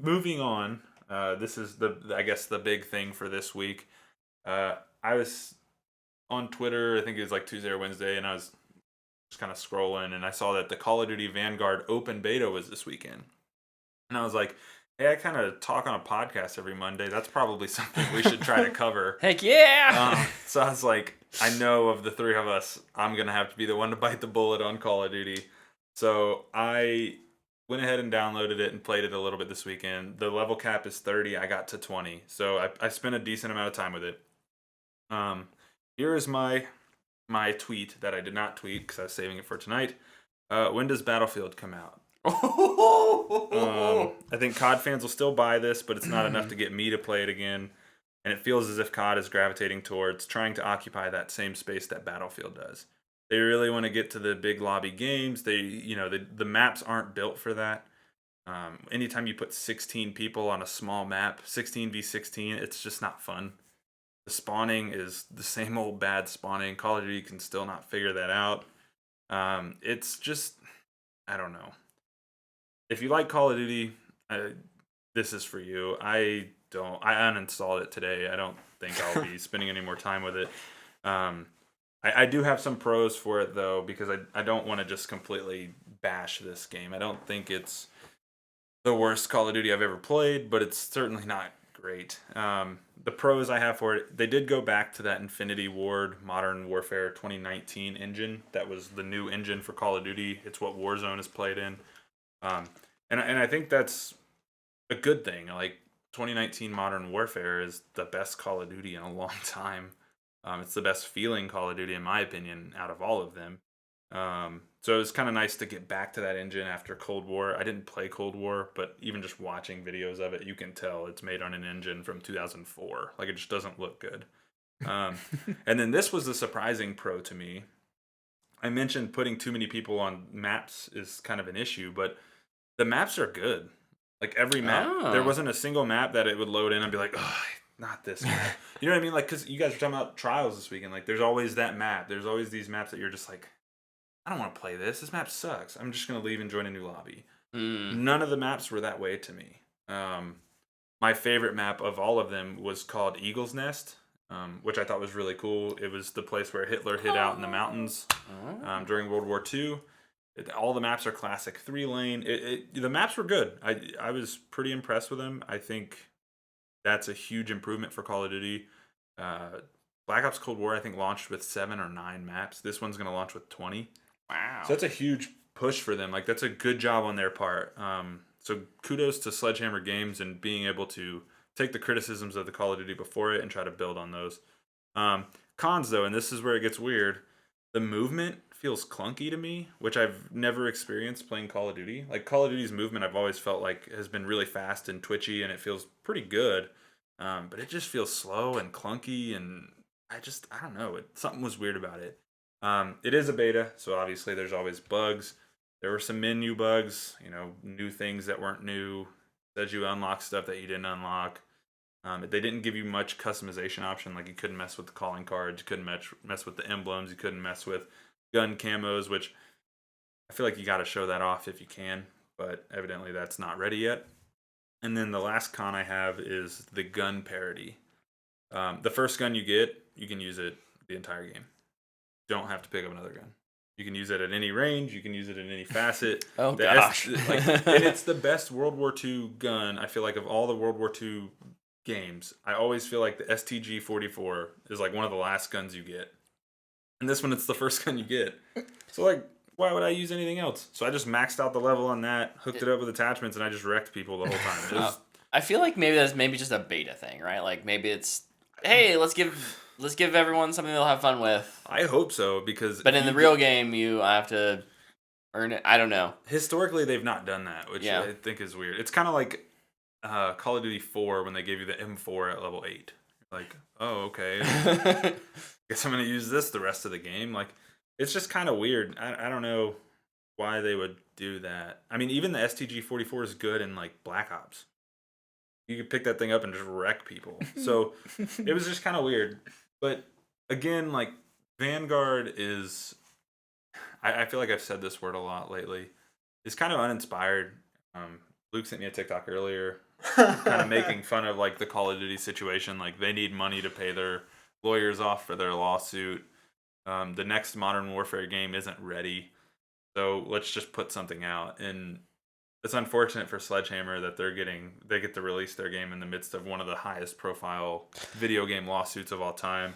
moving on. This is I guess the big thing for this week. I was on Twitter. I think it was like Tuesday or Wednesday, and I was just kind of scrolling, and I saw that the Call of Duty Vanguard open beta was this weekend, and I was like, "Hey, I kind of talk on a podcast every Monday. That's probably something we should try to cover." Heck yeah! So I was like, I know of the three of us, I'm gonna have to be the one to bite the bullet on Call of Duty. So I went ahead and downloaded it and played it a little bit this weekend. The level cap is 30. I got to 20, so I spent a decent amount of time with it. Here is my tweet that I did not tweet because I was saving it for tonight. When does Battlefield come out? I think COD fans will still buy this, but it's not enough to get me to play it again. And it feels as if COD is gravitating towards trying to occupy that same space that Battlefield does. They really want to get to the big lobby games. The maps aren't built for that. Anytime you put 16 people on a small map, 16v16, it's just not fun. The spawning is the same old bad spawning. Call of Duty can still not figure that out. It's just, I don't know. If you like Call of Duty, this is for you. I uninstalled it today. I don't think I'll be spending any more time with it. I do have some pros for it, though, because I don't want to just completely bash this game. I don't think it's the worst Call of Duty I've ever played, but it's certainly not great. The pros I have for it, they did go back to that Infinity Ward Modern Warfare 2019 engine. That was the new engine for Call of Duty. It's what Warzone is played in. And I think that's a good thing. Like, 2019 Modern Warfare is the best Call of Duty in a long time. It's the best feeling Call of Duty, in my opinion, out of all of them. So it was kind of nice to get back to that engine after Cold War. I didn't play Cold War, but even just watching videos of it, you can tell it's made on an engine from 2004. Like, it just doesn't look good. And then this was the surprising pro to me. I mentioned putting too many people on maps is kind of an issue, but the maps are good. Like, every map. There wasn't a single map that it would load in and be like, oh, not this map. You know what I mean? Like, because you guys were talking about Trials this weekend. Like, there's always that map. There's always these maps that you're just like, I don't want to play this. This map sucks. I'm just going to leave and join a new lobby. None of the maps were that way to me. My favorite map of all of them was called Eagle's Nest, which I thought was really cool. It was the place where Hitler hid out in the mountains during World War II. All the maps are classic 3-lane. The maps were good. I was pretty impressed with them. I think that's a huge improvement for Call of Duty. Black Ops Cold War, I think, launched with 7 or 9 maps. This one's going to launch with 20. Wow. So that's a huge push for them. Like, that's a good job on their part. So kudos to Sledgehammer Games and being able to take the criticisms of the Call of Duty before it and try to build on those. Cons, though, and this is where it gets weird, the movement feels clunky to me, which I've never experienced playing Call of Duty. Like, Call of Duty's movement I've always felt like has been really fast and twitchy, and it feels pretty good. But it just feels slow and clunky, and I don't know. Something was weird about it. It is a beta, so obviously there's always bugs. There were some menu bugs, new things that weren't new. Said you unlock stuff that you didn't unlock. They didn't give you much customization option. Like, you couldn't mess with the calling cards, you couldn't mess with the emblems, you couldn't mess with gun camos, which I feel like you got to show that off if you can, but evidently that's not ready yet. And then the last con I have is the gun parity. The first gun you get, you can use it the entire game. You don't have to pick up another gun. You can use it at any range. You can use it in any facet. Gosh. And it's the best World War II gun, I feel like, of all the World War II games. I always feel like the STG-44 is like one of the last guns you get. And this one, it's the first gun you get. So, like, why would I use anything else? So I just maxed out the level on that, hooked it up with attachments, and I just wrecked people the whole time. I feel like maybe that's just a beta thing, right? Like, maybe it's, hey, let's give everyone something they'll have fun with. I hope so, because... But in the real game, you have to earn it. I don't know. Historically, they've not done that, which I think is weird. It's kind of like Call of Duty 4 when they gave you the M4 at level 8. Like, oh, okay. Guess I'm going to use this the rest of the game. Like, it's just kind of weird. I don't know why they would do that. I mean, even the STG-44 is good in, like, Black Ops. You could pick that thing up and just wreck people. So it was just kind of weird. But again, like, Vanguard is, I feel like I've said this word a lot lately, is kind of uninspired. Luke sent me a TikTok earlier kind of making fun of like the Call of Duty situation. Like they need money to pay their lawyers off for their lawsuit. The next Modern Warfare game isn't ready, so let's just put something out. And it's unfortunate for Sledgehammer that they get to release their game in the midst of one of the highest profile video game lawsuits of all time.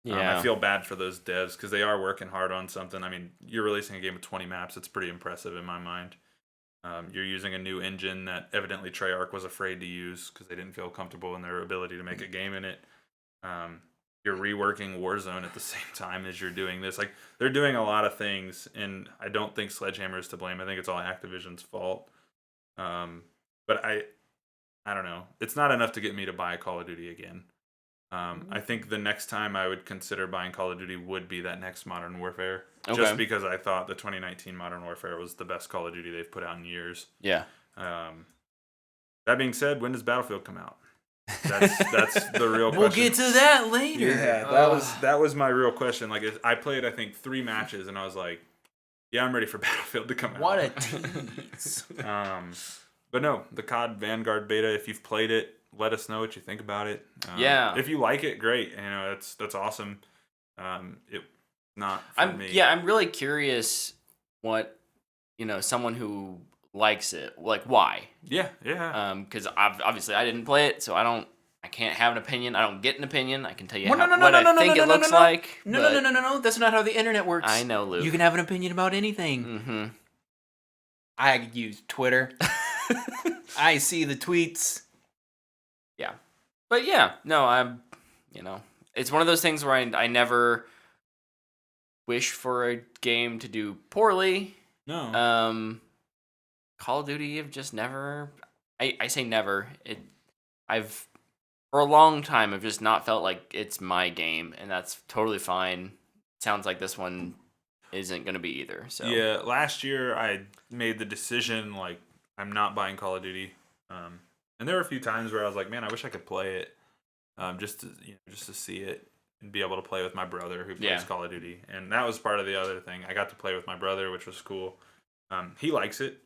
Yeah. I feel bad for those devs because they are working hard on something. I mean, you're releasing a game with 20 maps. It's pretty impressive in my mind. You're using a new engine that evidently Treyarch was afraid to use because they didn't feel comfortable in their ability to make a game in it. You're reworking Warzone at the same time as you're doing this. Like, they're doing a lot of things, and I don't think Sledgehammer is to blame. I think it's all Activision's fault. But I don't know. It's not enough to get me to buy Call of Duty again. I think the next time I would consider buying Call of Duty would be that next Modern Warfare. Okay. Just because I thought the 2019 Modern Warfare was the best Call of Duty they've put out in years. Yeah. That being said, when does Battlefield come out? That's the real question. We'll get to that later. Yeah, that was my real question. Like, I played, I think, 3 matches, and I was like, yeah, I'm ready for Battlefield to come out. What a tease. But no, the COD Vanguard beta, if you've played it, let us know what you think about it. Yeah. If you like it, great. You know, that's awesome. It not for me. Yeah, I'm really curious what, someone who likes it, like why. Yeah. Because obviously I didn't play it, so I can't have an opinion. I don't get an opinion. I can tell you Well, what I think it looks like. No. That's not how the internet works. I know, Luke. You can have an opinion about anything. Mm-hmm. I use Twitter. I see the tweets. Yeah. But yeah, no, it's one of those things where I never wish for a game to do poorly. No. Call of Duty have just never, I say never. For a long time, I've just not felt like it's my game, and that's totally fine. Sounds like this one isn't going to be either. So yeah, last year I made the decision, like, I'm not buying Call of Duty. And there were a few times where I was like, man, I wish I could play it, just to see it and be able to play with my brother who plays Call of Duty. And that was part of the other thing. I got to play with my brother, which was cool. He likes it.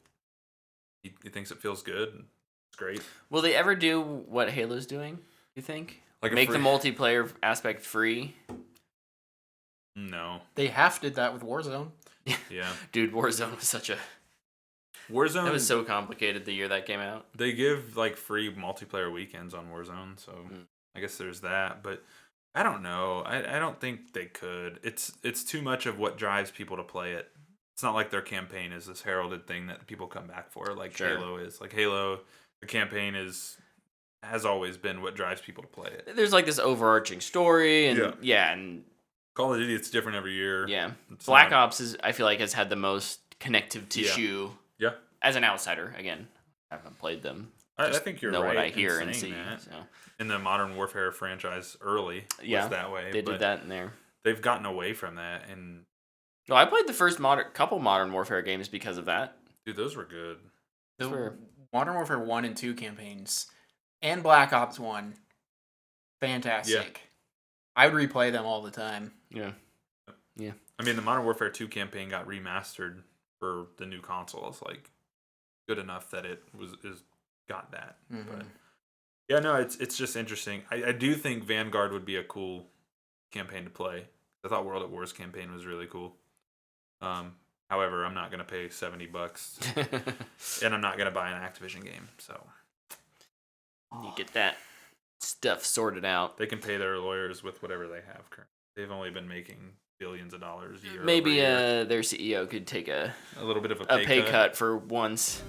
He thinks it feels good. It's great. Will they ever do what Halo's doing, you think? Like make the multiplayer aspect free? No. They half did that with Warzone. Yeah. Dude, Warzone was such a... Warzone... It was so complicated the year that came out. They give, like, free multiplayer weekends on Warzone, so I guess there's that. But I don't know. I don't think they could. It's too much of what drives people to play it. It's not like their campaign is this heralded thing that people come back for, like Halo is. Like Halo, the campaign has always been what drives people to play it. There's like this overarching story, and and Call of Duty, it's different every year. Yeah, Black Ops I feel like has had the most connective tissue. Yeah. As an outsider, again, I haven't played them. I think you're know right. What I hear and see. That. So. In the Modern Warfare franchise, early was that way. They did that in there. They've gotten away from that, and well, I played the first couple Modern Warfare games because of that. Dude, those were good. The Modern Warfare 1 and 2 campaigns and Black Ops 1, fantastic. Yeah. I would replay them all the time. Yeah. I mean, the Modern Warfare 2 campaign got remastered for the new consoles, like good enough that it is got that. Mm-hmm. But yeah, no, it's just interesting. I do think Vanguard would be a cool campaign to play. I thought World at War's campaign was really cool. However, I'm not gonna pay $70, and I'm not gonna buy an Activision game. So you get that stuff sorted out. They can pay their lawyers with whatever they have currently. They've only been making billions of dollars a year. Maybe their CEO could take a little bit of a pay cut for once.